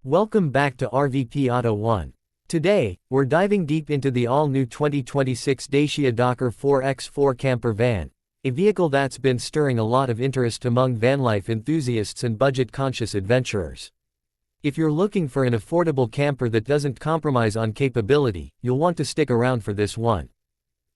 Welcome back to RVP Auto1. Today, we're diving deep into the all-new 2026 Dacia Dokker 4x4 camper van, a vehicle that's been stirring a lot of interest among vanlife enthusiasts and budget-conscious adventurers. If you're looking for an affordable camper that doesn't compromise on capability, you'll want to stick around for this one.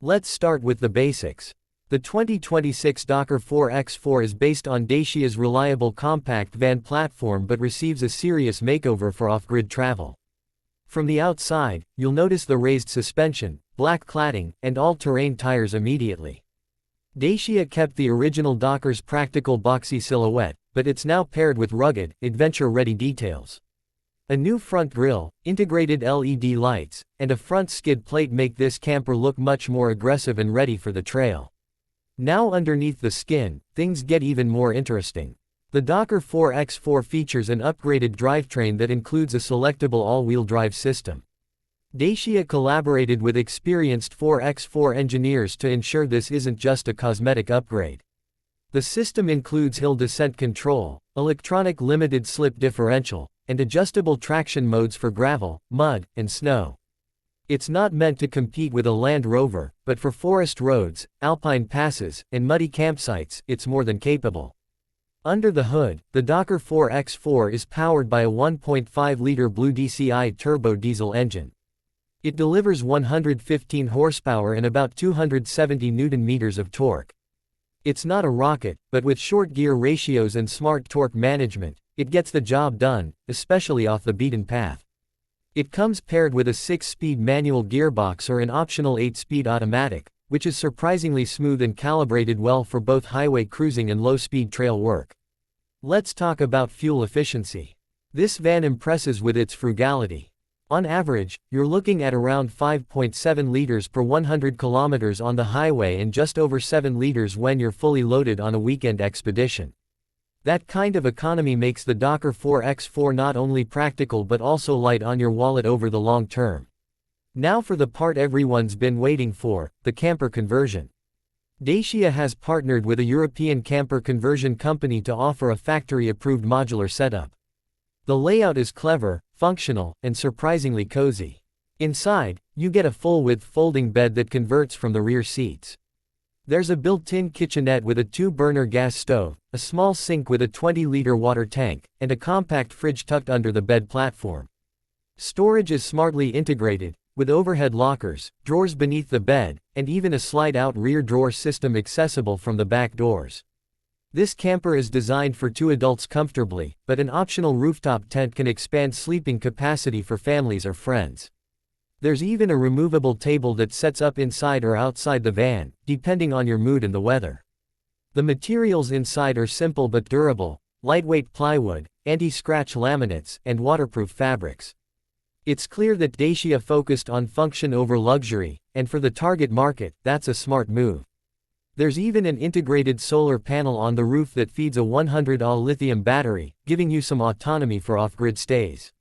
Let's start with the basics. The 2026 Dokker 4x4 is based on Dacia's reliable compact van platform but receives a serious makeover for off-grid travel. From the outside, you'll notice the raised suspension, black cladding, and all-terrain tires immediately. Dacia kept the original Dokker's practical boxy silhouette, but it's now paired with rugged, adventure-ready details. A new front grille, integrated LED lights, and a front skid plate make this camper look much more aggressive and ready for the trail. Now underneath the skin, things get even more interesting. The Dokker 4x4 features an upgraded drivetrain that includes a selectable all-wheel drive system. Dacia collaborated with experienced 4x4 engineers to ensure this isn't just a cosmetic upgrade. The system includes hill descent control, electronic limited slip differential, and adjustable traction modes for gravel, mud, and snow. It's not meant to compete with a Land Rover, but for forest roads, alpine passes, and muddy campsites, it's more than capable. Under the hood, the Dokker 4x4 is powered by a 1.5-liter Blue DCI turbo diesel engine. It delivers 115 horsepower and about 270 Nm of torque. It's not a rocket, but with short gear ratios and smart torque management, it gets the job done, especially off the beaten path. It comes paired with a 6-speed manual gearbox or an optional 8-speed automatic, which is surprisingly smooth and calibrated well for both highway cruising and low-speed trail work. Let's talk about fuel efficiency. This van impresses with its frugality. On average, you're looking at around 5.7 liters per 100 kilometers on the highway and just over 7 liters when you're fully loaded on a weekend expedition. That kind of economy makes the Dokker 4x4 not only practical but also light on your wallet over the long term. Now for the part everyone's been waiting for, the camper conversion. Dacia has partnered with a European camper conversion company to offer a factory-approved modular setup. The layout is clever, functional, and surprisingly cozy. Inside, you get a full-width folding bed that converts from the rear seats. There's a built-in kitchenette with a 2-burner gas stove, a small sink with a 20-liter water tank, and a compact fridge tucked under the bed platform. Storage is smartly integrated, with overhead lockers, drawers beneath the bed, and even a slide-out rear drawer system accessible from the back doors. This camper is designed for 2 adults comfortably, but an optional rooftop tent can expand sleeping capacity for families or friends. There's even a removable table that sets up inside or outside the van, depending on your mood and the weather. The materials inside are simple but durable: lightweight plywood, anti-scratch laminates, and waterproof fabrics. It's clear that Dacia focused on function over luxury, and for the target market, that's a smart move. There's even an integrated solar panel on the roof that feeds a 100Ah lithium battery, giving you some autonomy for off-grid stays.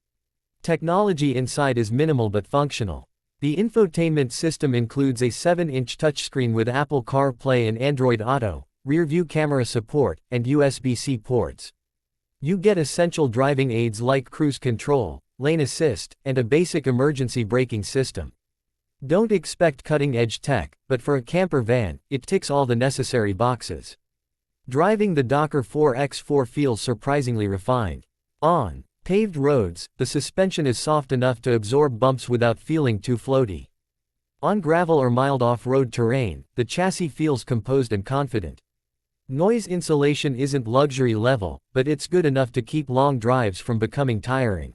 Technology inside is minimal but functional. The infotainment system includes a 7-inch touchscreen with Apple CarPlay and Android Auto, rear-view camera support, and USB-C ports. You get essential driving aids like cruise control, lane assist, and a basic emergency braking system. Don't expect cutting-edge tech, but for a camper van, it ticks all the necessary boxes. Driving the Dokker 4x4 feels surprisingly refined. On paved roads, the suspension is soft enough to absorb bumps without feeling too floaty. On gravel or mild off-road terrain, the chassis feels composed and confident. Noise insulation isn't luxury level, but it's good enough to keep long drives from becoming tiring.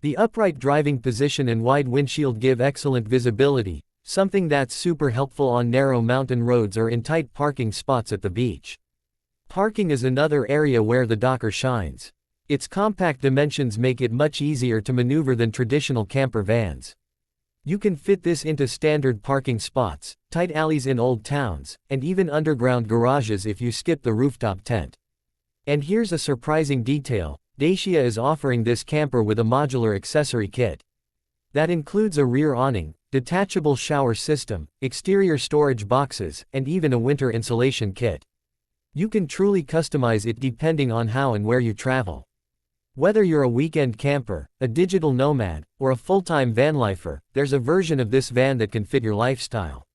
The upright driving position and wide windshield give excellent visibility, something that's super helpful on narrow mountain roads or in tight parking spots at the beach. Parking is another area where the Dokker shines. Its compact dimensions make it much easier to maneuver than traditional camper vans. You can fit this into standard parking spots, tight alleys in old towns, and even underground garages if you skip the rooftop tent. And here's a surprising detail: Dacia is offering this camper with a modular accessory kit. That includes a rear awning, detachable shower system, exterior storage boxes, and even a winter insulation kit. You can truly customize it depending on how and where you travel. Whether you're a weekend camper, a digital nomad, or a full-time van lifer, there's a version of this van that can fit your lifestyle.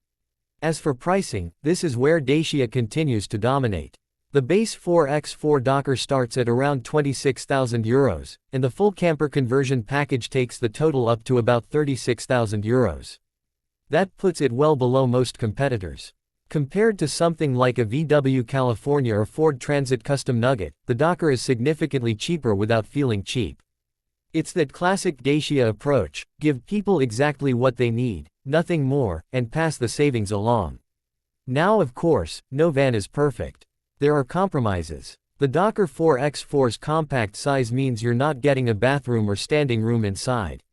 As for pricing, this is where Dacia continues to dominate. The base 4x4 Dokker starts at around €26,000, and the full camper conversion package takes the total up to about €36,000. That puts it well below most competitors. Compared to something like a VW California or Ford Transit Custom Nugget, the Dokker is significantly cheaper without feeling cheap. It's that classic Dacia approach: give people exactly what they need, nothing more, and pass the savings along. Now, of course, no van is perfect. There are compromises. The Dokker 4x4's compact size means you're not getting a bathroom or standing room inside.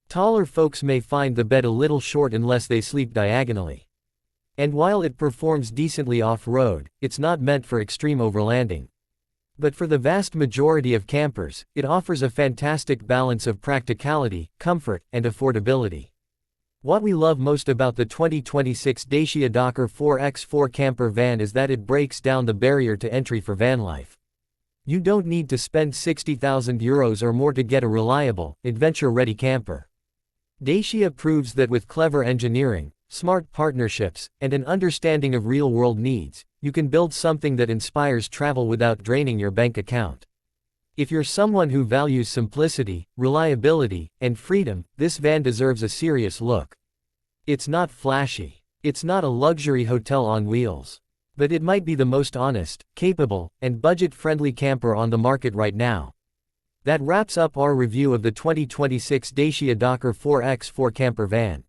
Taller folks may find the bed a little short unless they sleep diagonally. And while it performs decently off-road, it's not meant for extreme overlanding. But for the vast majority of campers, it offers a fantastic balance of practicality, comfort, and affordability. What we love most about the 2026 Dacia Dokker 4x4 camper van is that it breaks down the barrier to entry for van life. You don't need to spend €60,000 or more to get a reliable, adventure-ready camper. Dacia proves that with clever engineering, smart partnerships, and an understanding of real-world needs, you can build something that inspires travel without draining your bank account. If you're someone who values simplicity, reliability, and freedom, this van deserves a serious look. It's not flashy. It's not a luxury hotel on wheels. But it might be the most honest, capable, and budget-friendly camper on the market right now. That wraps up our review of the 2026 Dacia Dokker 4x4 camper van.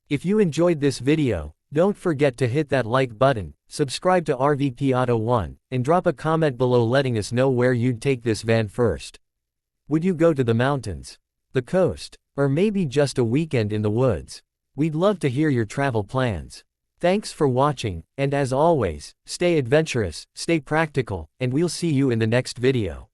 If you enjoyed this video, don't forget to hit that like button, subscribe to RVP Auto1, and drop a comment below letting us know where you'd take this van first. Would you go to the mountains, the coast, or maybe just a weekend in the woods? We'd love to hear your travel plans. Thanks for watching, and as always, stay adventurous, stay practical, and we'll see you in the next video.